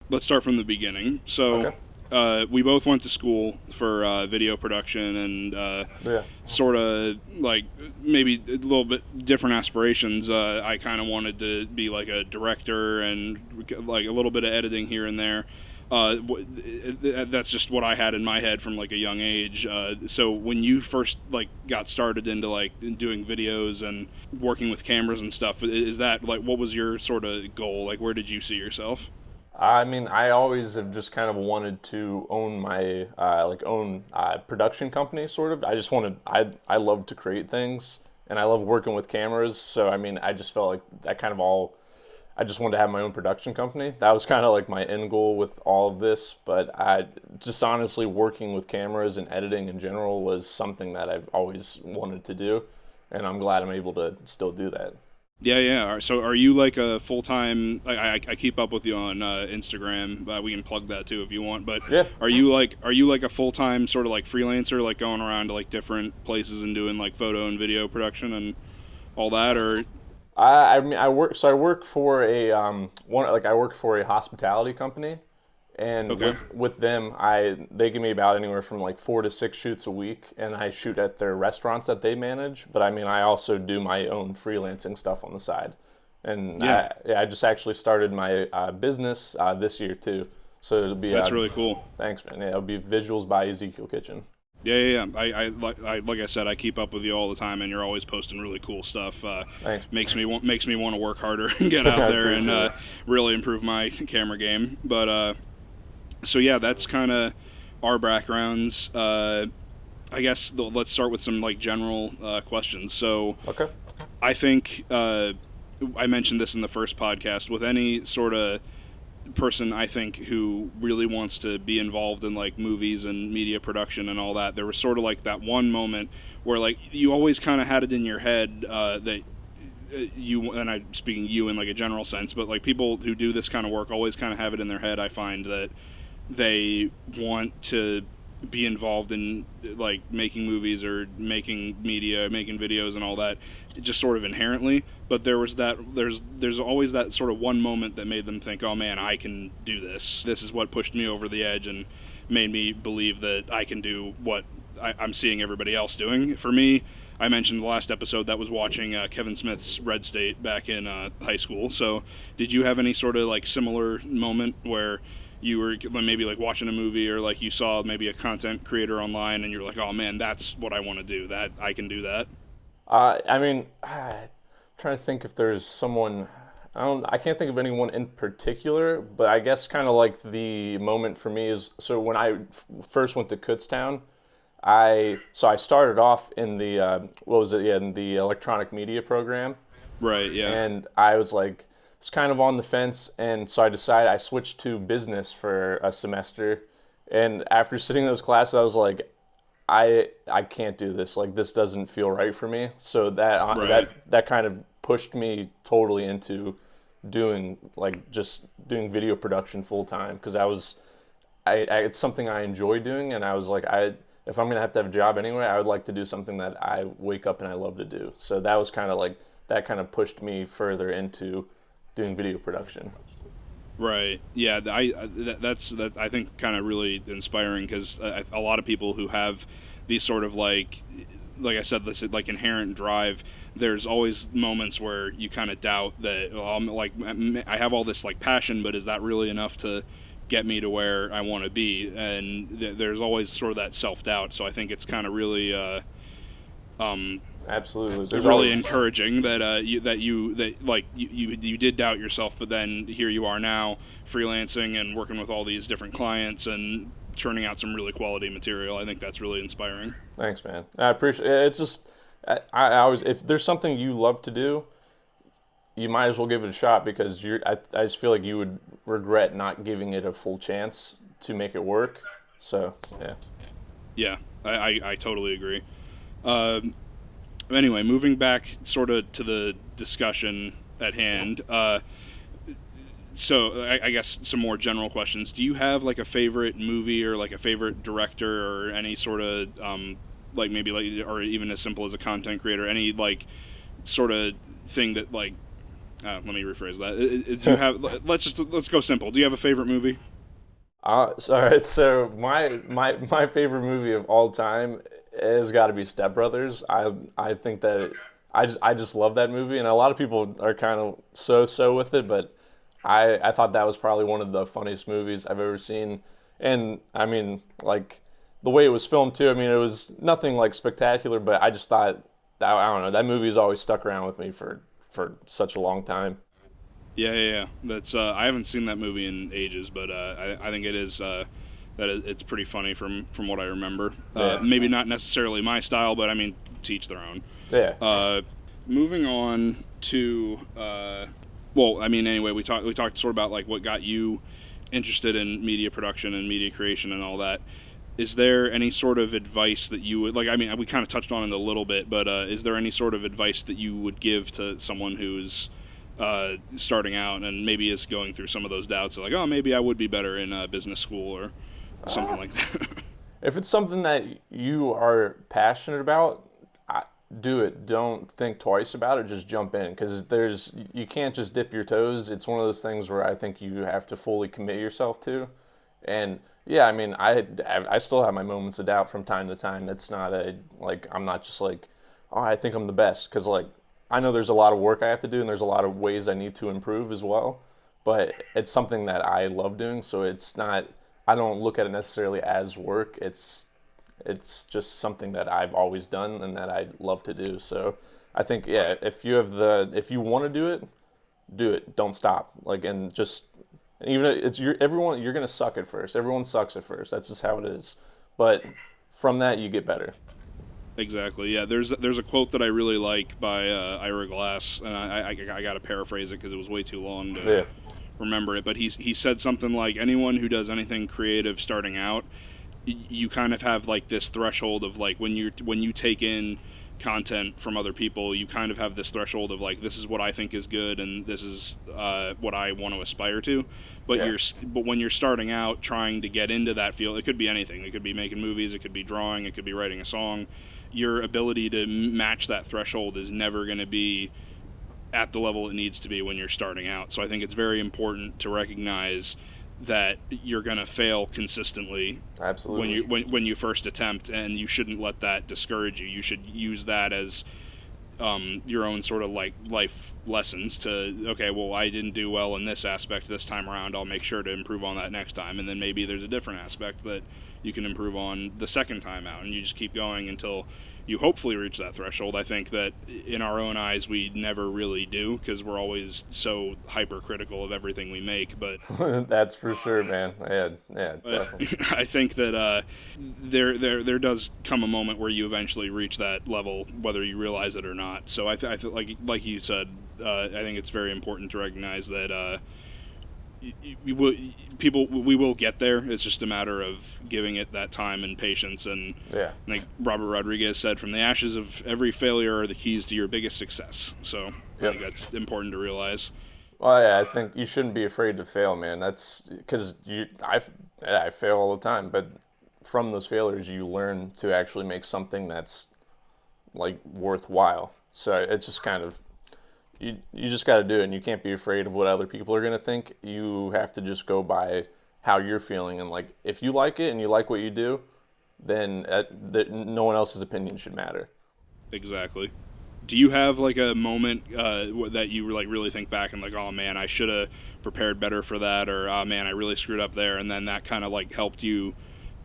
let's start from the beginning. So, Okay. we both went to school for video production and Yeah. sort of like maybe a little bit different aspirations. I kind of wanted to be like a director and like a little bit of editing here and there. That's just what I had in my head from like a young age. So when you first like got started into like doing videos and working with cameras and stuff, is that like what was your sort of goal? Like where did you see yourself? I mean, I always have just kind of wanted to own my own production company, sort of. I just wanted I love to create things, and I love working with cameras. So I mean, I just felt like that kind of all. I just wanted to have my own production company. That was kind of like my end goal with all of this. But I just honestly working with cameras and editing in general was something that I've always wanted to do, and I'm glad I'm able to still do that. Yeah, yeah. So are you like a full time? I keep up with you on Instagram. We can plug that too if you want. But Yeah. are you like a full time sort of like freelancer, like going around to like different places and doing like photo and video production and all that? Or I mean I work so I work for a I work for a hospitality company, and okay, with them they give me about anywhere from like 4 to 6 shoots a week, and I shoot at their restaurants that they manage. But I mean I also do my own freelancing stuff on the side, and yeah, I just actually started my business this year too. So it'll be that's really cool. thanks man. Yeah, it'll be Visuals by Zeke Kitchen. Yeah, yeah, yeah. Like I said, I keep up with you all the time, and you're always posting really cool stuff. Thanks. Makes me want to work harder and get out I there and appreciate it. really improve my camera game. But so yeah, that's kind of our backgrounds. I guess let's start with some like general questions. So Okay. I think I mentioned this in the first podcast. With any sort of person, I think, who really wants to be involved in like movies and media production and all that, there was sort of like that one moment where like you always kind of had it in your head that you, and I'm speaking you in like a general sense, but like people who do this kind of work always kind of have it in their head. I find that they want to be involved in like making movies or making media, making videos and all that, just sort of inherently. But there's always that sort of one moment that made them think, oh man, I can do this. This is what pushed me over the edge and made me believe that I can do what I'm seeing everybody else doing. For me, I mentioned the last episode that was watching Kevin Smith's Red State back in high school. So did you have any sort of like similar moment where you were maybe like watching a movie or like you saw maybe a content creator online and you're like, oh man, that's what I want to do, that I can do that? I mean, trying to think if there's someone. I can't think of anyone in particular, but I guess kind of like the moment for me is so when I first went to Kutztown, I started off in the what was it? Yeah, in the electronic media program, Right, yeah. and I was like, it's kind of on the fence, and so I decided I switched to business for a semester, and after sitting in those classes, I was like, I can't do this. Like this doesn't feel right for me. So Right. that kind of pushed me totally into doing like just doing video production full time because it's something I enjoy doing, and I was like if I'm gonna have to have a job anyway, I would like to do something that I wake up and I love to do. So that was kind of like that kind of pushed me further into doing video production. Right. Yeah. That's that. I think kind of really inspiring because a lot of people who have these sort of like I said, this like inherent drive. There's always moments where you kind of doubt that. Well, I have all this like passion, but is that really enough to get me to where I want to be? And there's always sort of that self doubt. So I think it's kind of really. Um, Absolutely, It's there's really always encouraging that you did doubt yourself, but then here you are now freelancing and working with all these different clients and churning out some really quality material. I think that's really inspiring. thanks, man. I appreciate it. It's just I always if there's something you love to do, you might as well give it a shot because I just feel like you would regret not giving it a full chance to make it work. So yeah. Yeah, I totally agree. Um, anyway, moving back sort of to the discussion at hand. So I guess some more general questions. Do you have like a favorite movie or like a favorite director or any sort of like maybe like or even as simple as a content creator, any like sort of thing that like Let me rephrase that. Do you have? Let's go simple. Do you have a favorite movie? Sorry. So my favorite movie of all time has got to be Step Brothers. I think that I just love that movie, and a lot of people are kind of so with it, but I thought that was probably one of the funniest movies I've ever seen. And I mean, like the way it was filmed too. I mean, it was nothing like spectacular, but I just thought that, I don't know, that movie's always stuck around with me for such a long time. Yeah. That's I haven't seen that movie in ages, but I think it is it's pretty funny from what I remember. Yeah. Maybe not necessarily my style, but I mean, to each their own. Yeah. Moving on to well, I mean, anyway, we talked sort of about like what got you interested in media production and media creation and all that. Is there any sort of advice that you would like? I mean, we kind of touched on it a little bit, but is there any sort of advice that you would give to someone who's starting out and maybe is going through some of those doubts of like, oh, maybe I would be better in business school or something like that? If it's something that you are passionate about, do it. Don't think twice about it. Just jump in, because you can't just dip your toes. It's one of those things where I think you have to fully commit yourself to. And yeah, I mean, I still have my moments of doubt from time to time. That's not I'm not just like, oh, I think I'm the best, because like I know there's a lot of work I have to do and there's a lot of ways I need to improve as well. But it's something that I love doing, so it's not. I don't look at it necessarily as work. It's just something that I've always done and that I love to do. So I think, yeah, if you want to do it. Don't stop. Like, and just, even if it's everyone, you're gonna suck at first. Everyone sucks at first. That's just how it is. But from that, you get better. Exactly. Yeah. There's a quote that I really like by Ira Glass, and I got to paraphrase it because it was way too long to remember it. But he said something like, anyone who does anything creative starting out, you kind of have like this threshold of like when you take in content from other people, you kind of have this threshold of like, this is what I think is good and this is what I want to aspire to. But but when you're starting out trying to get into that field, it could be anything. It could be making movies, it could be drawing, it could be writing a song. Your ability to match that threshold is never going to be at the level it needs to be when you're starting out. So I think it's very important to recognize that you're going to fail consistently. Absolutely. when you first attempt, and you shouldn't let that discourage you. You should use that as your own sort of like life lessons to, okay, well, I didn't do well in this aspect this time around, I'll make sure to improve on that next time, and then maybe there's a different aspect that you can improve on the second time out, and you just keep going until you hopefully reach that threshold. I think that in our own eyes we never really do, because we're always so hypercritical of everything we make. But that's for sure, man. Yeah, definitely. I think that there does come a moment where you eventually reach that level, whether you realize it or not. So I feel like you said, I think it's very important to recognize that we will get there. It's just a matter of giving it that time and patience. And like Robert Rodriguez said, from the ashes of every failure are the keys to your biggest success. So I think that's important to realize. Well, yeah, I think you shouldn't be afraid to fail, man. That's because I fail all the time, but from those failures you learn to actually make something that's like worthwhile. So it's just kind of, you just got to do it, and you can't be afraid of what other people are going to think. You have to just go by how you're feeling, and like, if you like it and you like what you do, then no one else's opinion should matter. Exactly. Do you have like a moment that you like really think back and like, oh man, I should have prepared better for that, or oh man, I really screwed up there, and then that kind of like helped you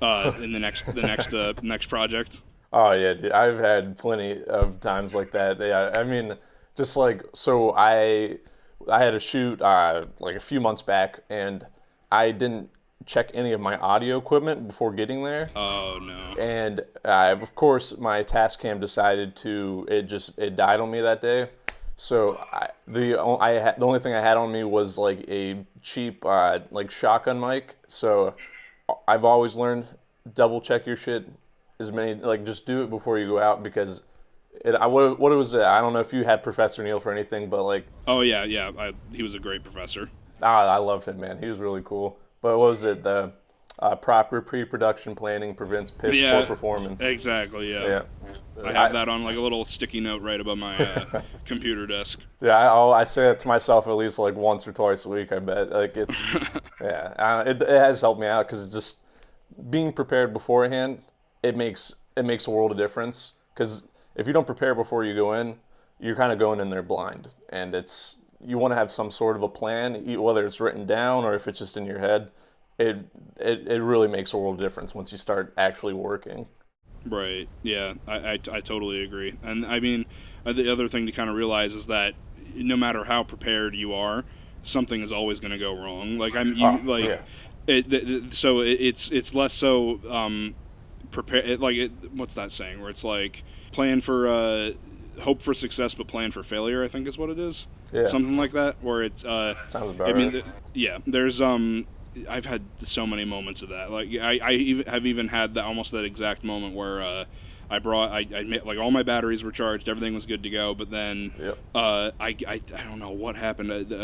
in the next project? Oh yeah, dude, I've had plenty of times like that. Yeah, I mean, just like, so I had a shoot like a few months back, and I didn't check any of my audio equipment before getting there. Oh no. And of course my Tascam decided it died on me that day. So the only thing I had on me was like a cheap like shotgun mic. So I've always learned, double check your shit, just do it before you go out, because what it was, I don't know if you had Professor Neil for anything, but like... Oh yeah, he was a great professor. I loved him, man. He was really cool. But what was it? Proper pre-production planning prevents piss poor performance. Exactly. Yeah. I have that on like a little sticky note right above my computer desk. Yeah, I say it to myself at least like once or twice a week. I bet. Like it. Yeah, it has helped me out because it's just being prepared beforehand. It makes a world of difference. Because if you don't prepare before you go in, you're kind of going in there blind, and you want to have some sort of a plan, whether it's written down or if it's just in your head. It really makes a world of difference once you start actually working. Right. Yeah, I totally agree. And I mean, the other thing to kind of realize is that no matter how prepared you are, something is always going to go wrong. Like it's less so prepare. What's that saying? Where it's like plan for hope for success, but plan for failure. I think is what it is. Yeah. Something like that. Where it's sounds about right. There's I've had so many moments of that. Like I even had almost that exact moment where I made, like, all my batteries were charged, everything was good to go, but then I don't know what happened.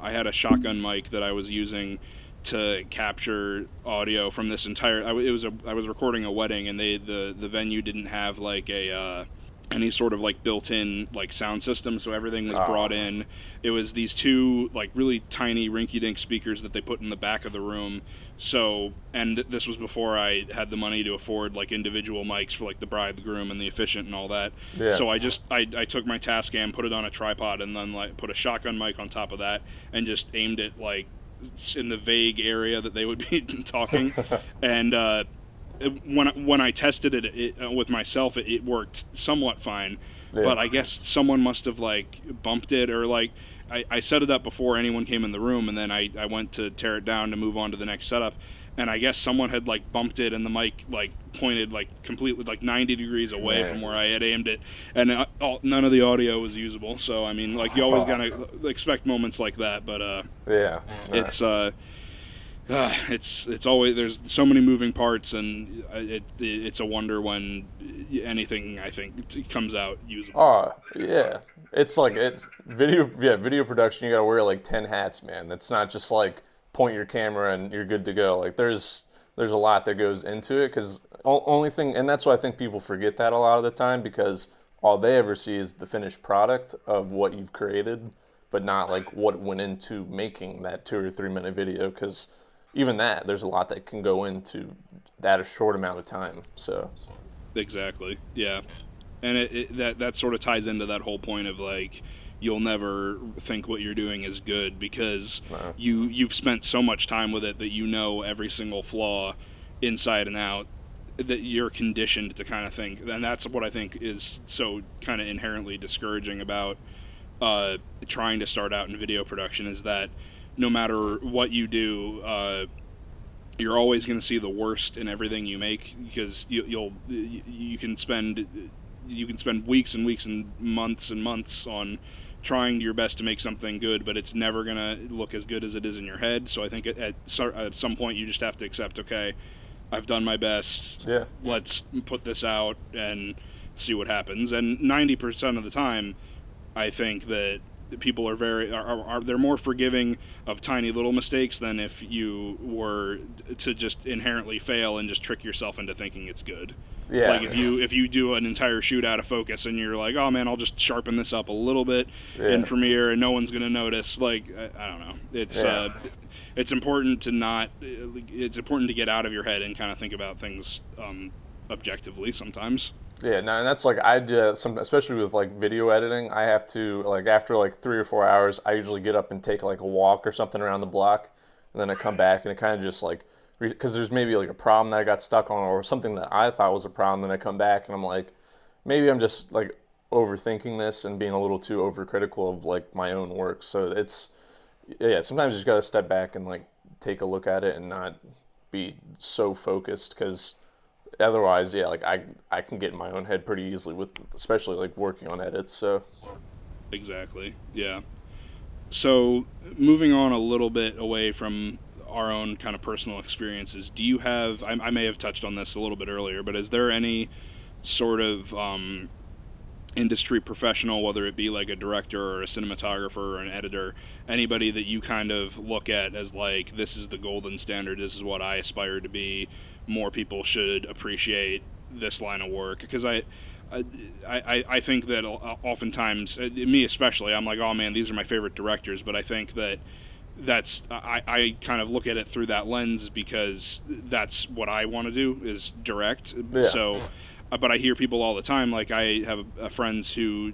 I had a shotgun mic that I was using to capture audio from this entire. I was recording a wedding, and the venue didn't have like any sort of like built-in like sound system, so everything was brought in. It was these two like really tiny rinky-dink speakers that they put in the back of the room. So, and this was before I had the money to afford like individual mics for like the bride, the groom, and the officiant and all that. Yeah. So I took my Tascam, put it on a tripod, and then like put a shotgun mic on top of that, and just aimed it like in the vague area that they would be talking. And when I tested it with myself, it worked somewhat fine. Yeah. But I guess someone must have like bumped it, or like I set it up before anyone came in the room, and then I went to tear it down to move on to the next setup, and I guess someone had like bumped it, and the mic like pointed like completely like 90 degrees away from where I had aimed it, and none of the audio was usable. So I mean, like, you always gotta expect moments like that, but it's always, there's so many moving parts, and it's a wonder when anything, I think, comes out usable. Oh yeah, it's video production. You gotta wear like 10 hats, man. It's not just like point your camera and you're good to go. Like there's a lot that goes into it, because only thing, and that's why I think people forget that a lot of the time, because all they ever see is the finished product of what you've created, but not like what went into making that 2 or 3 minute video, because even that, there's a lot that can go into that a short amount of time. So exactly, yeah, and that sort of ties into that whole point of like, you'll never think what you're doing is good, because you've spent so much time with it that you know every single flaw inside and out, that you're conditioned to kind of think. And that's what I think is so kind of inherently discouraging about trying to start out in video production, is that no matter what you do, you're always going to see the worst in everything you make, because you can spend weeks and weeks and months on trying your best to make something good, but it's never going to look as good as it is in your head. So I think at some point you just have to accept, okay, I've done my best. Yeah. Let's put this out and see what happens. And 90% of the time, I think that people are they're more forgiving of tiny little mistakes than if you were to just inherently fail and just trick yourself into thinking it's good. Yeah. Like if you do an entire shoot out of focus and you're like, oh man, I'll just sharpen this up a little bit in Premiere and no one's gonna notice. Like, I don't know. It's important to not. It's important to get out of your head and kind of think about things objectively sometimes. Yeah, no, and that's like I do especially with like video editing. I have to, like, after like 3 or 4 hours, I usually get up and take like a walk or something around the block, and then I come back and it kind of just like, because there's maybe like a problem that I got stuck on, or something that I thought was a problem. Then I come back and I'm like, maybe I'm just like overthinking this and being a little too overcritical of like my own work. So sometimes you just gotta step back and like take a look at it and not be so focused, because otherwise, like I can get in my own head pretty easily with, especially like working on edits. So exactly, yeah. So moving on a little bit away from our own kind of personal experiences, do you have, I may have touched on this a little bit earlier, but is there any sort of industry professional, whether it be like a director or a cinematographer or an editor, anybody that you kind of look at as like, this is the golden standard, this is what I aspire to be, more people should appreciate this line of work? Because I think that oftentimes, me especially, I'm like, oh man, these are my favorite directors, but I think that I kind of look at it through that lens because that's what I want to do, is direct. Yeah. So, but I hear people all the time, like I have friends who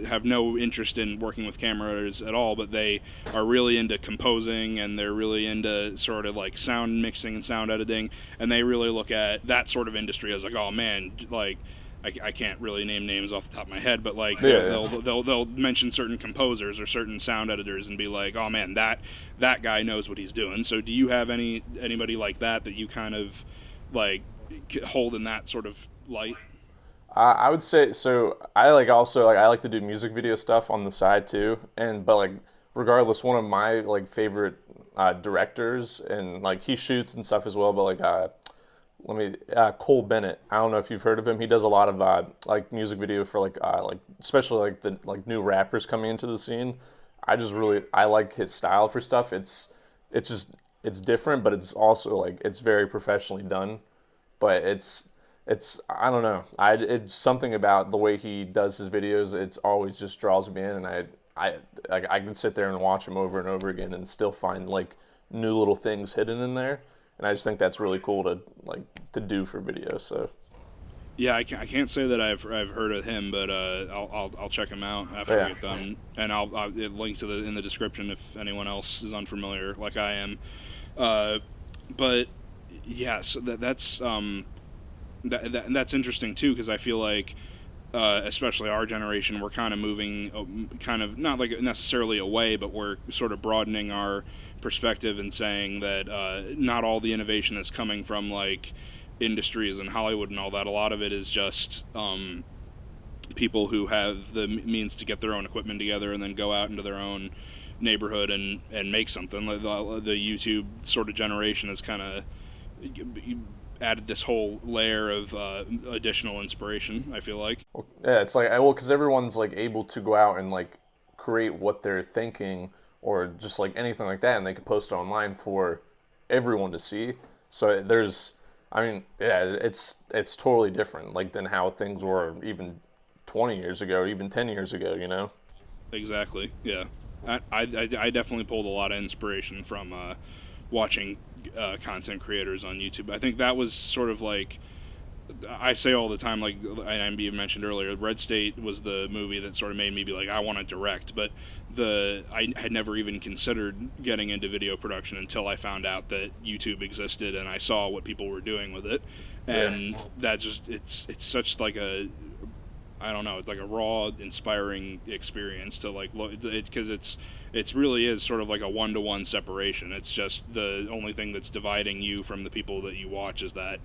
have no interest in working with cameras at all, but they are really into composing and they're really into sort of like sound mixing and sound editing, and they really look at that sort of industry as like, oh man, like I can't really name names off the top of my head, but like they'll mention certain composers or certain sound editors and be like, oh man, that guy knows what he's doing. So do you have anybody like that you kind of like hold in that sort of light? I would say so. I like to do music video stuff on the side too, but like regardless, one of my like favorite directors, and like he shoots and stuff as well, but like Cole Bennett. I don't know if you've heard of him. He does a lot of like music video for like especially like the like new rappers coming into the scene. I like his style for stuff. It's different, but it's also like it's very professionally done. But it's I don't know. It's something about the way he does his videos. It's always just draws me in, and I can sit there and watch him over and over again and still find like new little things hidden in there. And I just think that's really cool to do for video. So yeah, I can't say that I've heard of him, but I'll check him out after I get done, and I'll link to in the description if anyone else is unfamiliar like I am. But yeah, so that's that's interesting too, because I feel like especially our generation, we're kind of moving, kind of not like necessarily away, but we're sort of broadening our perspective and saying that not all the innovation is coming from like industries and Hollywood and all that. A lot of it is just people who have the means to get their own equipment together and then go out into their own neighborhood and make something. The YouTube sort of generation has kind of added this whole layer of additional inspiration, I feel like. Yeah, it's like, because everyone's like able to go out and like create what they're thinking or just like anything like that, and they can post it online for everyone to see. So it's totally different like than how things were even 20 years ago, even 10 years ago, you know? Exactly, yeah. I definitely pulled a lot of inspiration from watching content creators on YouTube. I think that was sort of like, I say all the time, like I mentioned earlier, Red State was the movie that sort of made me be like, I want to direct, but I had never even considered getting into video production until I found out that YouTube existed and I saw what people were doing with it, and that just it's such like a, I don't know, it's like a raw, inspiring experience to like look, because it really is sort of like a one-to-one separation. It's just the only thing that's dividing you from the people that you watch is that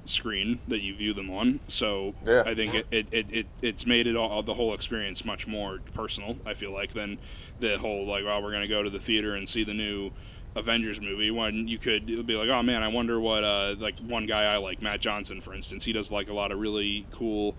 screen that you view them on. So I think it's made it all, the whole experience much more personal, I feel like, than the whole like, well, we're going to go to the theater and see the new Avengers movie, when you could be like, oh man, I wonder what like one guy I like, Matt Johnson for instance, he does like a lot of really cool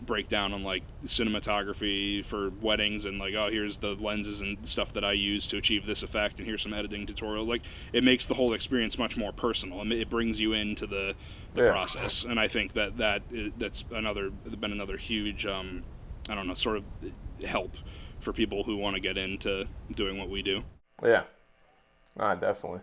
breakdown on like cinematography for weddings, and like, oh, here's the lenses and stuff that I use to achieve this effect, and here's some editing tutorial. Like, it makes the whole experience much more personal, and it brings you into the process. And I think that's been another huge I don't know, sort of help for people who want to get into doing what we do. Yeah, definitely.